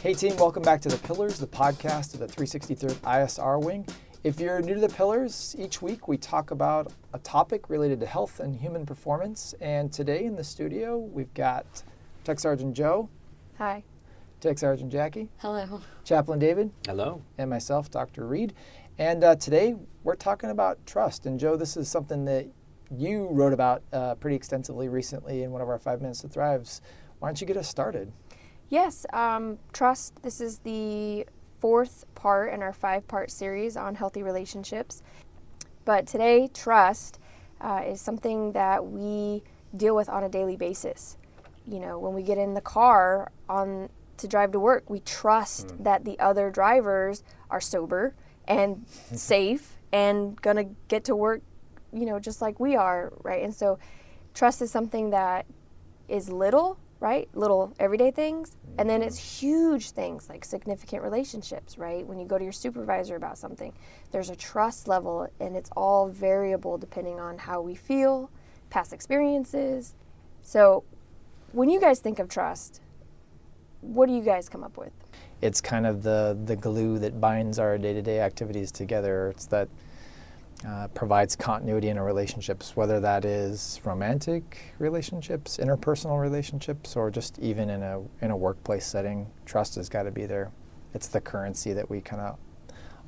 Hey team, welcome back to The Pillars, the podcast of the 363rd ISR Wing. If you're new to The Pillars, each week we talk about a topic related to health and human performance. And today in the studio, we've got Tech Sergeant Joe. Hi. Tech Sergeant Jackie. Hello. Chaplain David. Hello. And myself, Dr. Reed. And today we're talking about trust. And Joe, this is something that you wrote about pretty extensively recently in one of our 5 Minutes to Thrives. Why don't you get us started? Yes, trust. This is the 4th part in our 5-part series on healthy relationships. But today, trust is something that we deal with on a daily basis. You know, when we get in the car to drive to work, we trust that the other drivers are sober and safe and gonna get to work, you know, just like we are, right? And so trust is something that is little, right? Little everyday things. And then it's huge things like significant relationships, right? When you go to your supervisor about something, there's a trust level, and it's all variable depending on how we feel, past experiences. So when you guys think of trust, what do you guys come up with? It's kind of the glue that binds our day-to-day activities together. It's that provides continuity in our relationships, whether that is romantic relationships, interpersonal relationships, or just even in a workplace setting. Trust has got to be there. It's the currency that we kind of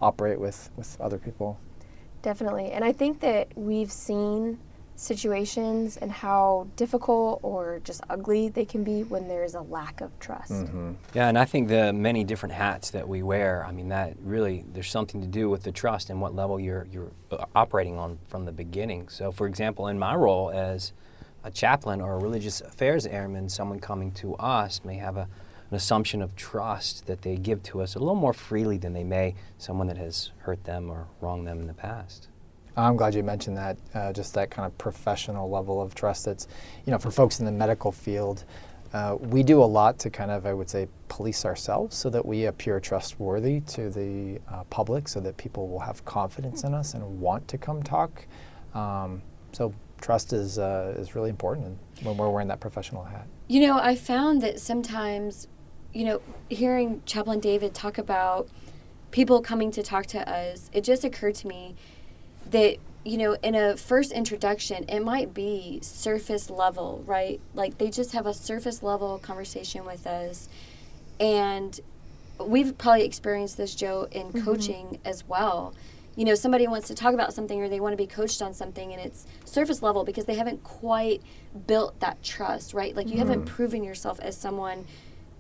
operate with other people. Definitely. And I think that we've seen situations and how difficult or just ugly they can be when there's a lack of trust. Mm-hmm. Yeah, and I think the many different hats that we wear, I mean, that really, there's something to do with the trust and what level you're operating on from the beginning. So, for example, in my role as a chaplain or a religious affairs airman, someone coming to us may have an assumption of trust that they give to us a little more freely than they may someone that has hurt them or wronged them in the past. I'm glad you mentioned that, just that kind of professional level of trust that's, you know, for folks in the medical field, we do a lot to kind of, I would say, police ourselves so that we appear trustworthy to the public so that people will have confidence in us and want to come talk. So trust is really important when we're wearing that professional hat. You know, I found that sometimes, you know, hearing Chaplain David talk about people coming to talk to us, it just occurred to me that, you know, in a first introduction, it might be surface level, right? Like they just have a surface level conversation with us. And we've probably experienced this, Joe, in coaching as well. You know, somebody wants to talk about something or they want to be coached on something and it's surface level because they haven't quite built that trust, right? Like you haven't proven yourself as someone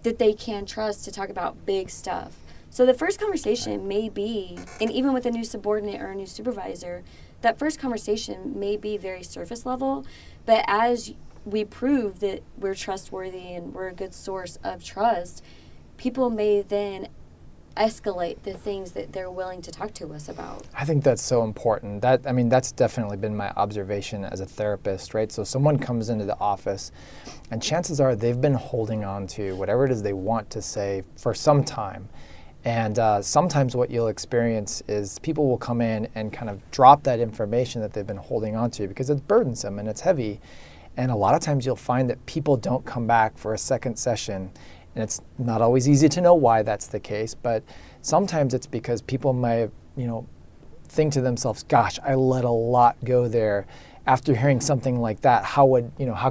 that they can trust to talk about big stuff. So the first conversation may be, and even with a new subordinate or a new supervisor, that first conversation may be very surface level, but as we prove that we're trustworthy and we're a good source of trust, people may then escalate the things that they're willing to talk to us about. I think that's so important. That's definitely been my observation as a therapist, right? So someone comes into the office and chances are they've been holding on to whatever it is they want to say for some time. And sometimes what you'll experience is people will come in and kind of drop that information that they've been holding on to because it's burdensome and it's heavy. And a lot of times you'll find that people don't come back for a second session. And it's not always easy to know why that's the case, but sometimes it's because people might, you know, think to themselves, gosh, I let a lot go there. After hearing something like that, how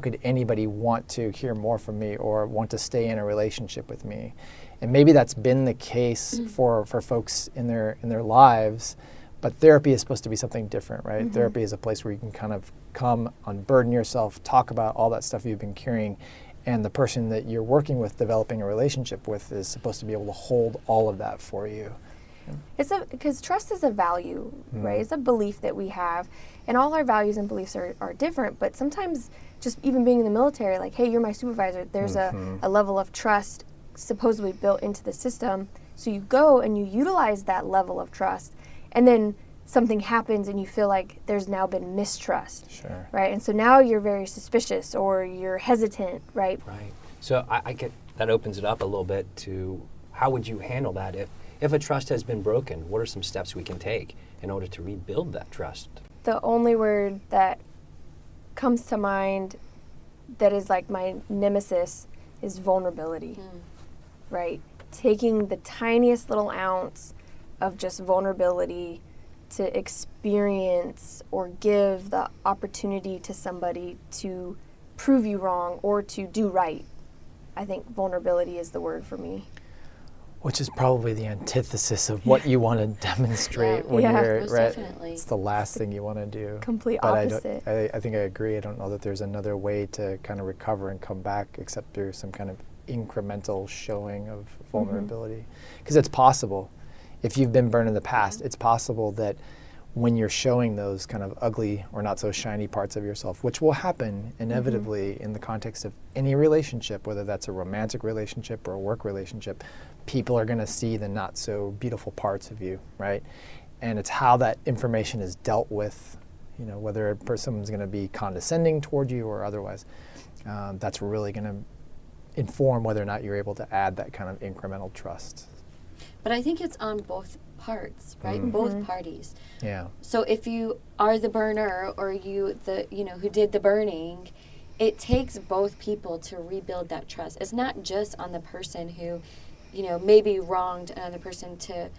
could anybody want to hear more from me or want to stay in a relationship with me? And maybe that's been the case for folks in their lives, but therapy is supposed to be something different, right? Therapy is a place where you can kind of come, unburden yourself, talk about all that stuff you've been carrying, and the person that you're working with, developing a relationship with, is supposed to be able to hold all of that for you. Because trust is a value, right? It's a belief that we have, and all our values and beliefs are different, but sometimes just even being in the military, like, hey, you're my supervisor, there's a level of trust supposedly built into the system. So you go and you utilize that level of trust, and then something happens and you feel like there's now been mistrust, right? And so now you're very suspicious or you're hesitant, right? Right. So I get that opens it up a little bit to how would you handle that if a trust has been broken? What are some steps we can take in order to rebuild that trust? The only word that comes to mind that is like my nemesis is vulnerability, right? taking the tiniest little ounce of just vulnerability to experience or give the opportunity to somebody to prove you wrong or to do right. I think vulnerability is the word for me. Which is probably the antithesis of what you want to demonstrate when you're most right. definitely. It's the last thing you want to do. Complete But opposite. I think I agree. I don't know that there's another way to kind of recover and come back except through some kind of incremental showing of vulnerability. Because it's possible. If you've been burned in the past, it's possible that when you're showing those kind of ugly or not so shiny parts of yourself, which will happen inevitably in the context of any relationship, whether that's a romantic relationship or a work relationship, people are going to see the not so beautiful parts of you, right? And it's how that information is dealt with, you know, whether a person's going to be condescending toward you or otherwise, that's really going to inform whether or not you're able to add that kind of incremental trust. But I think it's on both parts, right? Both parties. Yeah. So if you are the burner or you who did the burning, it takes both people to rebuild that trust. It's not just on the person who, maybe wronged another person to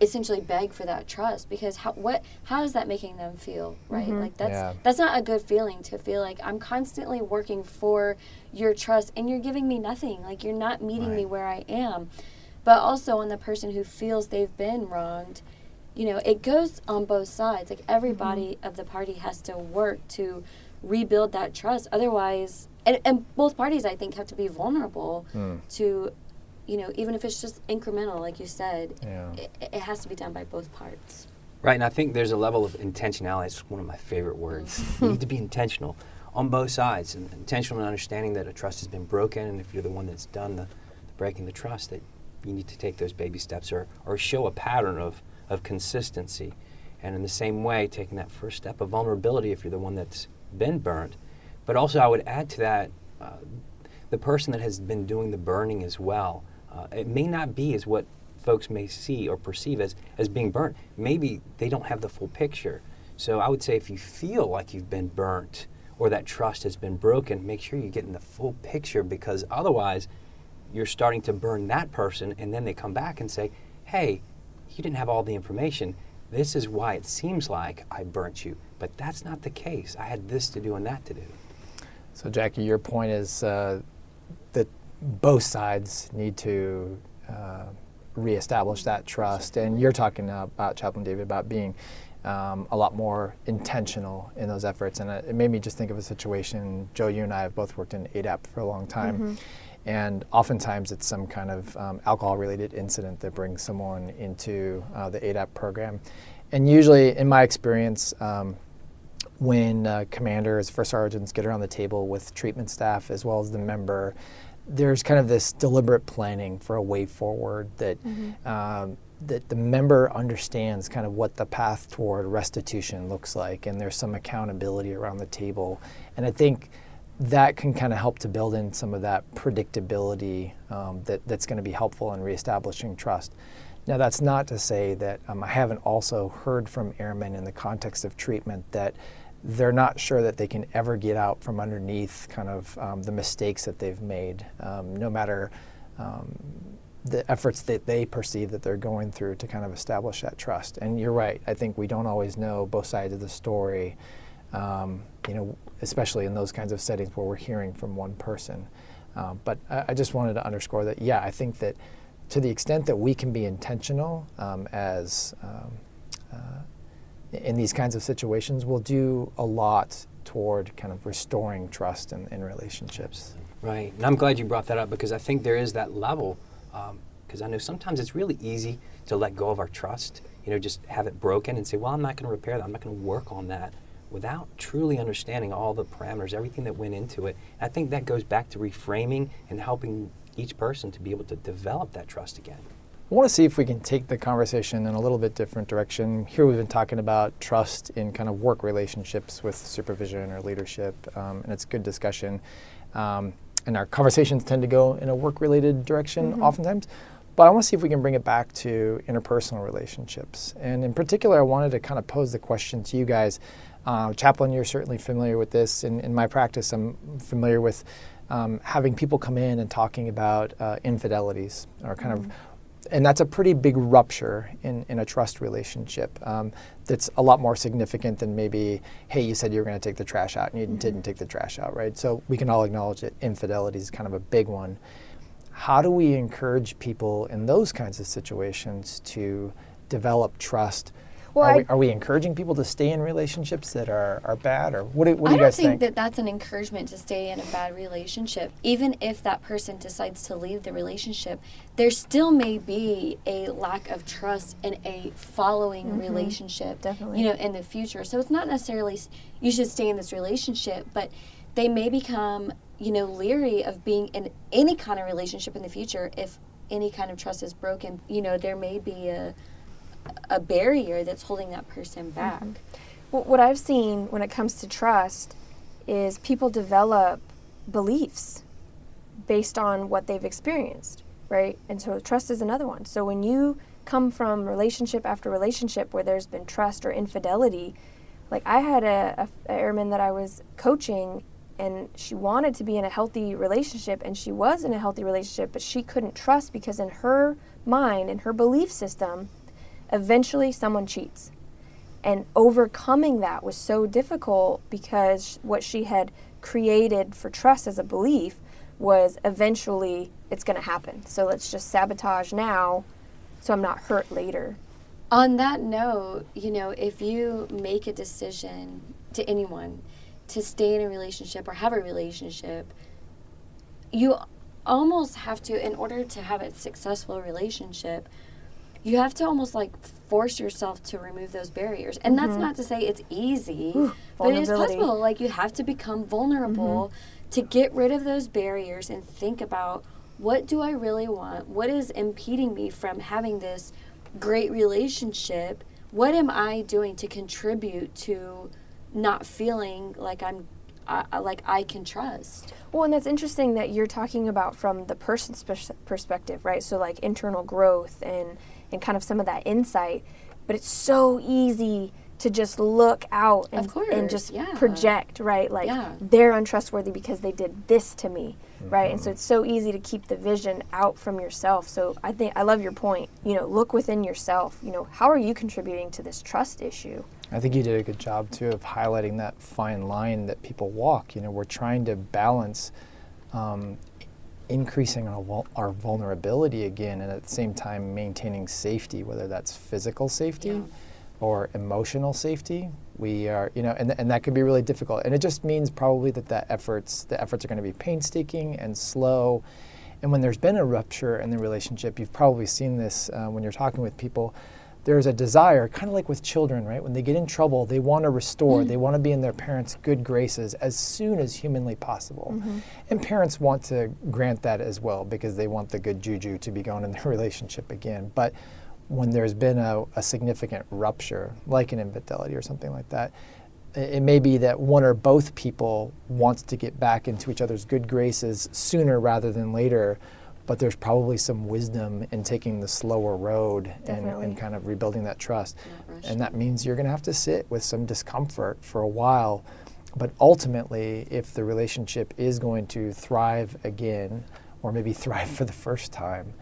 essentially beg for that trust, because how is that making them feel, right? Like that's not a good feeling, to feel like I'm constantly working for your trust and you're giving me nothing, like you're not meeting me where I am. But also on the person who feels they've been wronged, it goes on both sides. Like everybody of the party has to work to rebuild that trust. Otherwise, and both parties, I think, have to be vulnerable to, even if it's just incremental, like you said, it has to be done by both parts. Right, and I think there's a level of intentionality. It's one of my favorite words. You need to be intentional on both sides, and intentional in understanding that a trust has been broken, and if you're the one that's done the breaking the trust, that you need to take those baby steps or show a pattern of consistency. And in the same way, taking that first step of vulnerability if you're the one that's been burned. But also I would add to that, the person that has been doing the burning as well, it may not be as what folks may see or perceive as being burnt. Maybe they don't have the full picture. So I would say if you feel like you've been burnt or that trust has been broken, make sure you're getting the full picture, because otherwise you're starting to burn that person, and then they come back and say, hey, you didn't have all the information. This is why it seems like I burnt you. But that's not the case. I had this to do and that to do. So Jackie, your point is that both sides need to reestablish that trust. And you're talking about, Chaplain David, about being a lot more intentional in those efforts. And it made me just think of a situation. Joe, you and I have both worked in ADAP for a long time. And oftentimes it's some kind of alcohol-related incident that brings someone into the ADAP program. And usually, in my experience, when commanders, first sergeants get around the table with treatment staff as well as the member, there's kind of this deliberate planning for a way forward that that the member understands kind of what the path toward restitution looks like, and there's some accountability around the table. And I think that can kind of help to build in some of that predictability that's going to be helpful in reestablishing trust. Now, that's not to say that I haven't also heard from airmen in the context of treatment that they're not sure that they can ever get out from underneath kind of the mistakes that they've made, no matter the efforts that they perceive that they're going through to kind of establish that trust. And you're right, I think we don't always know both sides of the story, especially in those kinds of settings where we're hearing from one person. But I just wanted to underscore that, I think that to the extent that we can be intentional in these kinds of situations, we'll do a lot toward kind of restoring trust in relationships. Right, and I'm glad you brought that up, because I think there is that level, because I know sometimes it's really easy to let go of our trust, just have it broken and say, well, I'm not going to repair that, I'm not going to work on that, without truly understanding all the parameters, everything that went into it. And I think that goes back to reframing and helping each person to be able to develop that trust again. I want to see if we can take the conversation in a little bit different direction. Here we've been talking about trust in kind of work relationships with supervision or leadership, and it's good discussion. And our conversations tend to go in a work-related direction oftentimes. But I want to see if we can bring it back to interpersonal relationships. And in particular, I wanted to kind of pose the question to you guys. Chaplain, you're certainly familiar with this. In my practice, I'm familiar with having people come in and talking about infidelities or kind of, and that's a pretty big rupture in a trust relationship. That's a lot more significant than maybe, hey, you said you were going to take the trash out and you didn't take the trash out, right? So we can all acknowledge that infidelity is kind of a big one. How do we encourage people in those kinds of situations to develop trust? Well, are we encouraging people to stay in relationships that are bad, or what do you guys think? I don't think that that's an encouragement to stay in a bad relationship. Even if that person decides to leave the relationship, there still may be a lack of trust in a following relationship, Definitely. in the future. So it's not necessarily you should stay in this relationship, but they may become, leery of being in any kind of relationship in the future if any kind of trust is broken. There may be a barrier that's holding that person back. Well, what I've seen when it comes to trust is people develop beliefs based on what they've experienced, right? And so trust is another one. So when you come from relationship after relationship where there's been trust or infidelity, like I had a airman that I was coaching, and she wanted to be in a healthy relationship, and she was in a healthy relationship, but she couldn't trust because in her mind, in her belief system, eventually someone cheats. And overcoming that was so difficult because what she had created for trust as a belief was eventually it's going to happen. So let's just sabotage now so I'm not hurt later. On that note, if you make a decision to anyone to stay in a relationship or have a relationship, you almost have to, in order to have a successful relationship, you have to almost force yourself to remove those barriers. And that's not to say it's easy, but it is possible. You have to become vulnerable to get rid of those barriers and think about, what do I really want? What is impeding me from having this great relationship? What am I doing to contribute to not feeling like I can trust? Well, and that's interesting that you're talking about from the person's perspective, right? So internal growth and kind of some of that insight. But it's so easy to just look out and just project, right? They're untrustworthy because they did this to me, right? And so it's so easy to keep the vision out from yourself. So I love your point. Look within yourself. How are you contributing to this trust issue? I think you did a good job too of highlighting that fine line that people walk. We're trying to balance increasing our vulnerability again, and at the same time maintaining safety, whether that's physical safety or emotional safety. We are, and that can be really difficult. And it just means probably that the efforts are going to be painstaking and slow. And when there's been a rupture in the relationship, you've probably seen this when you're talking with people. There's a desire, kind of like with children, right? When they get in trouble, they want to restore. They want to be in their parents' good graces as soon as humanly possible. And parents want to grant that as well because they want the good juju to be going in their relationship again. But when there's been a significant rupture, like an infidelity or something like that, it may be that one or both people wants to get back into each other's good graces sooner rather than later. But there's probably some wisdom in taking the slower road and kind of rebuilding that trust. And that means you're going to have to sit with some discomfort for a while. But ultimately, if the relationship is going to thrive again, or maybe thrive for the first time,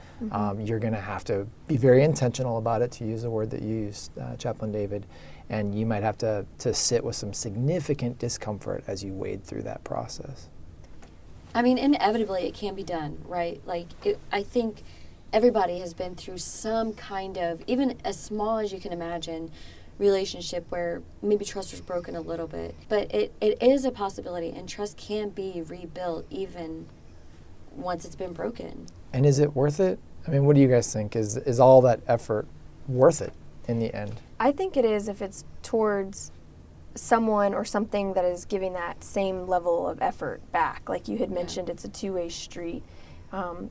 you're going to have to be very intentional about it, to use the word that you used, Chaplain David. And you might have to sit with some significant discomfort as you wade through that process. I mean, inevitably it can be done, right? I think everybody has been through some kind of, even as small as you can imagine, relationship where maybe trust was broken a little bit. But it is a possibility, and trust can be rebuilt even once it's been broken. And is it worth it? I mean, what do you guys think? Is all that effort worth it in the end? I think it is if it's towards someone or something that is giving that same level of effort back. Like you had mentioned, it's a two-way street.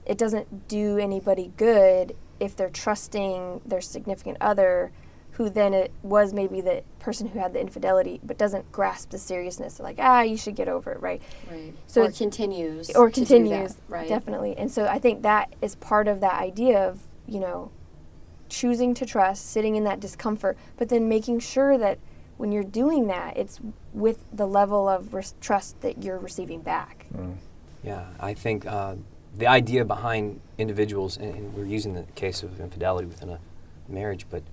It doesn't do anybody good if they're trusting their significant other, who then it was maybe the person who had the infidelity, but doesn't grasp the seriousness. They're like, you should get over it, right? Right. So Or continues, right? Definitely. And so I think that is part of that idea of, choosing to trust, sitting in that discomfort, but then making sure that when you're doing that, it's with the level of trust that you're receiving back. Yeah, I think the idea behind individuals, and we're using the case of infidelity within a marriage, but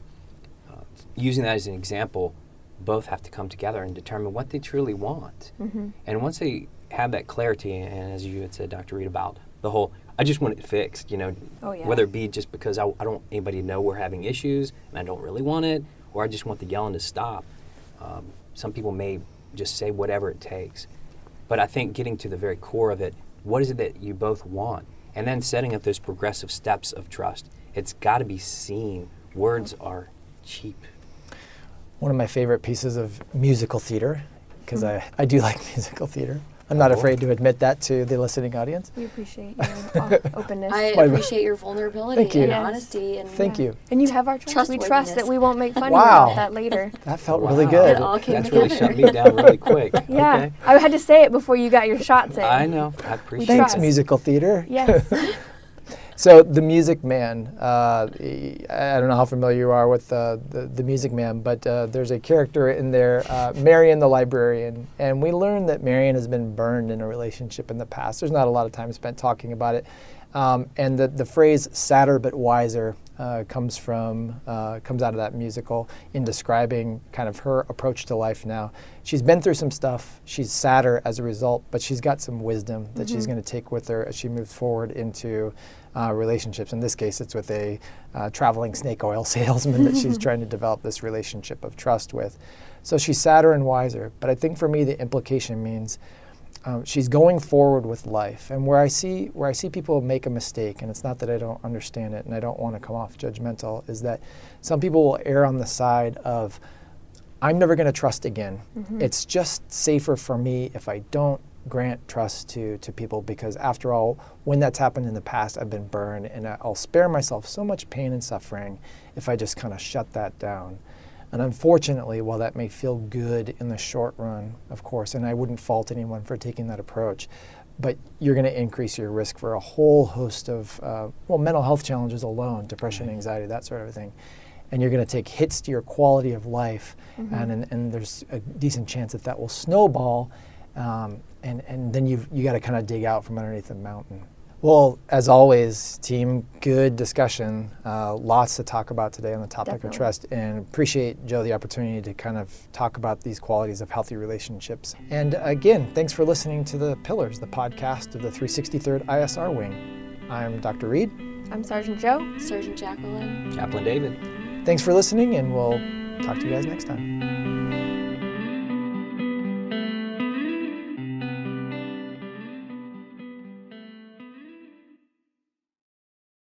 using that as an example, both have to come together and determine what they truly want. Mm-hmm. And once they have that clarity, and as you had said, Dr. Reed, about the whole, I just want it fixed, Oh, yeah. whether it be just because I don't want anybody to know we're having issues and I don't really want it, or I just want the yelling to stop. Some people may just say whatever it takes. But I think getting to the very core of it, what is it that you both want? And then setting up those progressive steps of trust. It's got to be seen. Words are cheap. One of my favorite pieces of musical theater, because I do like musical theater. I'm Oh, not boy. afraid to admit that to the listening audience. We appreciate your openness. I Why- appreciate your vulnerability Thank you. and Yes. honesty. And Thank you. And you have our trust. We trust Trustworthiness. that we won't make fun Wow. of that later. That felt Wow. really good. It all came That's together. really shut me down really quick. Yeah. Okay. I had to say it before you got your shots in. I know. I appreciate Thanks, it. musical theater. Yes. So the Music Man, I don't know how familiar you are with the Music Man, but there's a character in there, Marion the librarian, and we learned that Marion has been burned in a relationship in the past. There's not a lot of time spent talking about it, and the phrase "sadder but wiser" comes out of that musical in describing kind of her approach to life now. She's been through some stuff. She's sadder as a result, but she's got some wisdom that she's going to take with her as she moves forward into relationships. In this case, it's with a traveling snake oil salesman that she's trying to develop this relationship of trust with. So she's sadder and wiser. But I think for me, the implication means she's going forward with life. And where I see people make a mistake, and it's not that I don't understand it and I don't want to come off judgmental, is that some people will err on the side of, I'm never going to trust again. It's just safer for me if I don't grant trust to people, because after all, when that's happened in the past, I've been burned, and I'll spare myself so much pain and suffering if I just kind of shut that down. And unfortunately, while that may feel good in the short run, of course, and I wouldn't fault anyone for taking that approach, but you're going to increase your risk for a whole host of mental health challenges alone, depression, anxiety, that sort of thing. And you're going to take hits to your quality of life, and there's a decent chance that will snowball, and then you got to kind of dig out from underneath the mountain. Well, as always, team, good discussion. Lots to talk about today on the topic Definitely. of trust, and appreciate, Joe, the opportunity to kind of talk about these qualities of healthy relationships. And again, thanks for listening to The Pillars, the podcast of the 363rd ISR Wing. I'm Dr. Reed. I'm Sergeant Joe. Sergeant Jacqulyn. Chaplain David. Thanks for listening, and we'll talk to you guys next time.